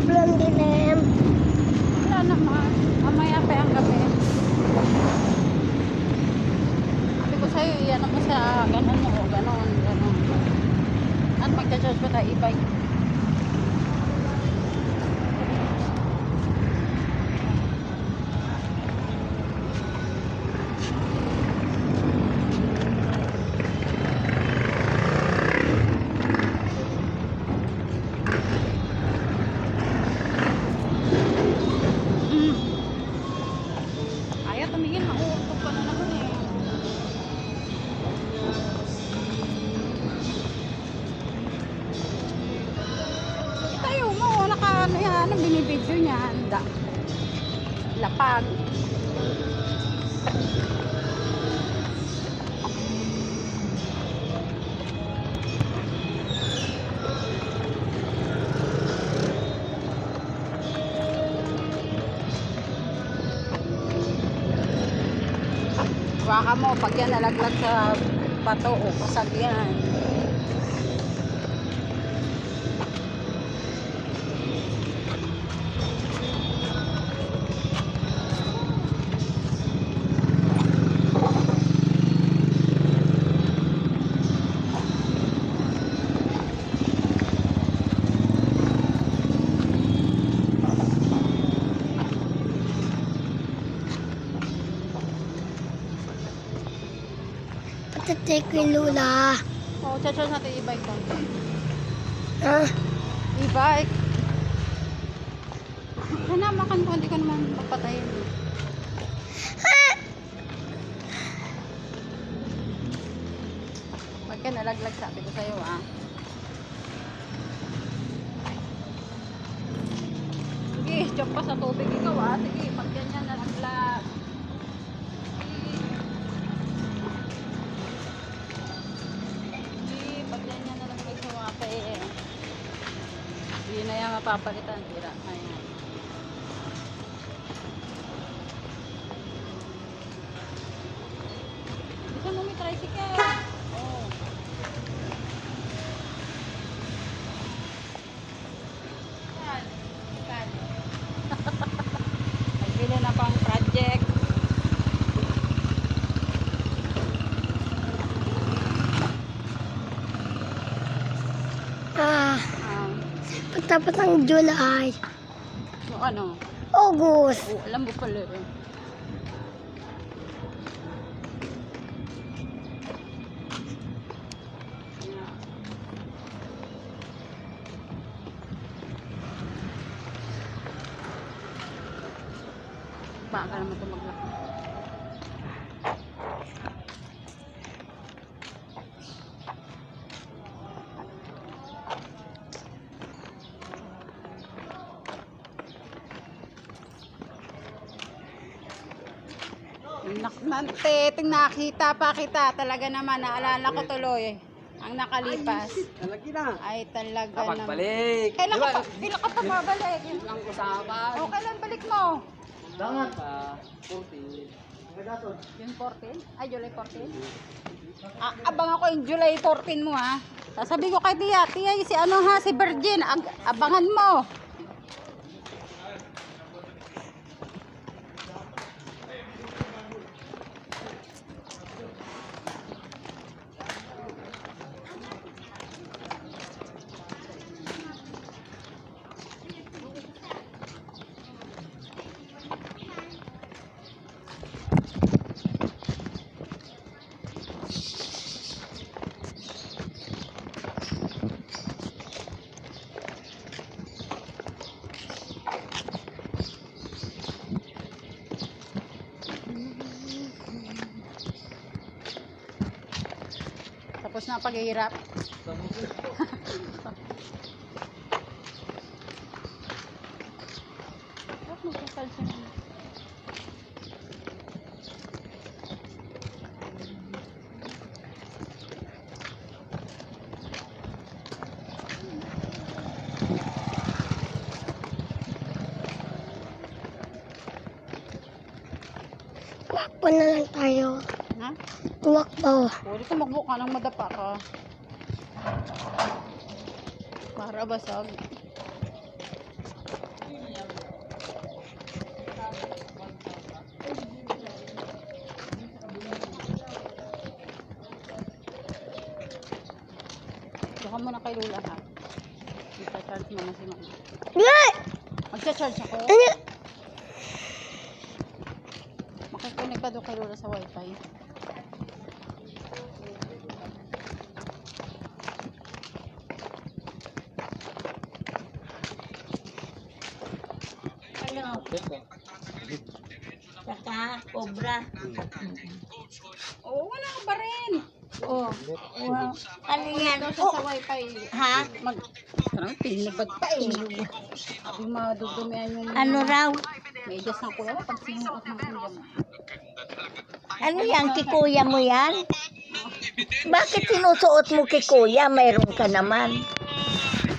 Sobrang dilim. Wala naman. Mamaya pa ang gabi. Sabi ko sa'yo, iyan mo sa ganun mo. Ganun. At magcha-charge pa tayo e-bike. Ayaw tumingin, mauuntog ka na naman eh. Tayo mo, ano yan, ano binibidyo niya, handa. Lapag. Baka mo, pag yan nalaglag sa bato o pasag yan. Patatik ni Lula. Oo, charge natin e-bike ko. Ah, E-bike. Hanamakan ko, hindi ko naman papatayin. Pag ka nalaglag, sabi ko sa'yo ah. Sige, jump pa sa tubig ikaw ah. Sige, pag ganyan nalaglag. Sige, pag ganyan nalaglag sa wape. Hindi na yan mapapalitan. Tira. Ayan. Gusto mo may tricycle? Oo. Nagbili na pang project. ah, Um, pagtapat ng July. so ano? August. Oh, alam mo pala eh. Baka naman ito maglaki. Nakita pa kita. Talaga naman, naalala ko tuloy. Ang nakalipas. Nalagi na. Ay talaga Kapag naman. balik. Kailan ka pa babalik? Lang usapan. O kailan balik mo? Dangan pa. 40. June 14? Ay, July 14? Abang ako yung July 14 mo ha. Sasabi ko kay Tia, Tia, si ano ha, si Virgin, abangan mo. Tapos na ang paghihirap. Wakpo na lang tayo. Ha? Wakpo. Pwede tumakbo ka nang madapa ka. Para basag. kay Lola ha. Magcha-charge mo na si Mama. Nga! Magcha-charge ako. Ano? Makikinig ka doon kay Lola sa wifi. Ano? Saka, cobra. Oo, wala ka pa rin. Oo. Wow. Ano yan? Daw siya Oh, sa wifi. ha? Parang pinagpag pa eh. Sabi madudumihan yung... Ano raw? Medyas ng kuya mo. Pag sinuot ng kuya mo. Ano yan? Kikuya mo yan? Bakit sinusuot mo kikuya? Mayroon ka naman.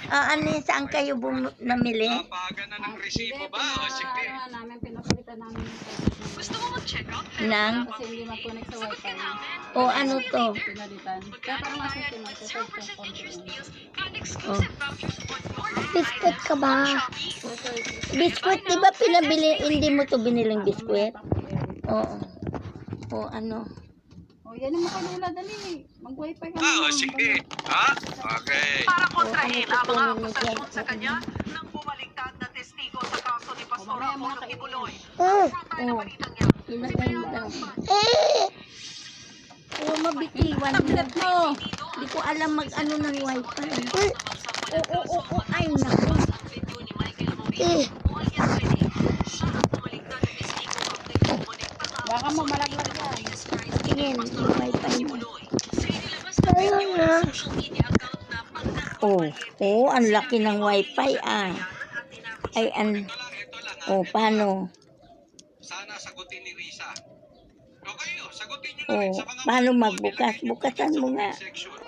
Ano yan? Saan kayo namili? Resibo ba? O sige. Namin, pinapalitan namin yung service. Gusto mo mag-check out? Nang? Kasi hindi mag-connect sa wifi. O ano to? Pinalitan. Kaya parang masusunod. Kasi sa konti. Oh. Biscuit ka ba? Biskuit, di ba pinabili? Hindi mo to biniling biskuit? Oo. O ano? O yan ang makalula. Dali. Mag-wifi ka Ah, sige. Ha? Okay. Para kontrahin ang mga Ano to? akusasyon sa kanya nang bumaliktad na testigo sa kaso ni Pastor Apollo Kibuloy. Hmm. Oh. Ilagay mo daw. O, mabitiwan mo. Hindi ko alam mag-ano ng wifi. Oo. Ay, naku. Eh, Baka mo malaglag yan. Tingin, yung wifi mo. ayun na. Oh, ang laki ng wifi ah. Ay, paano? Sana sagutin ni Risa. Okay, sagutin niyo na Oh, rin sa mga paano magbukas? Bukasan mo nga. section.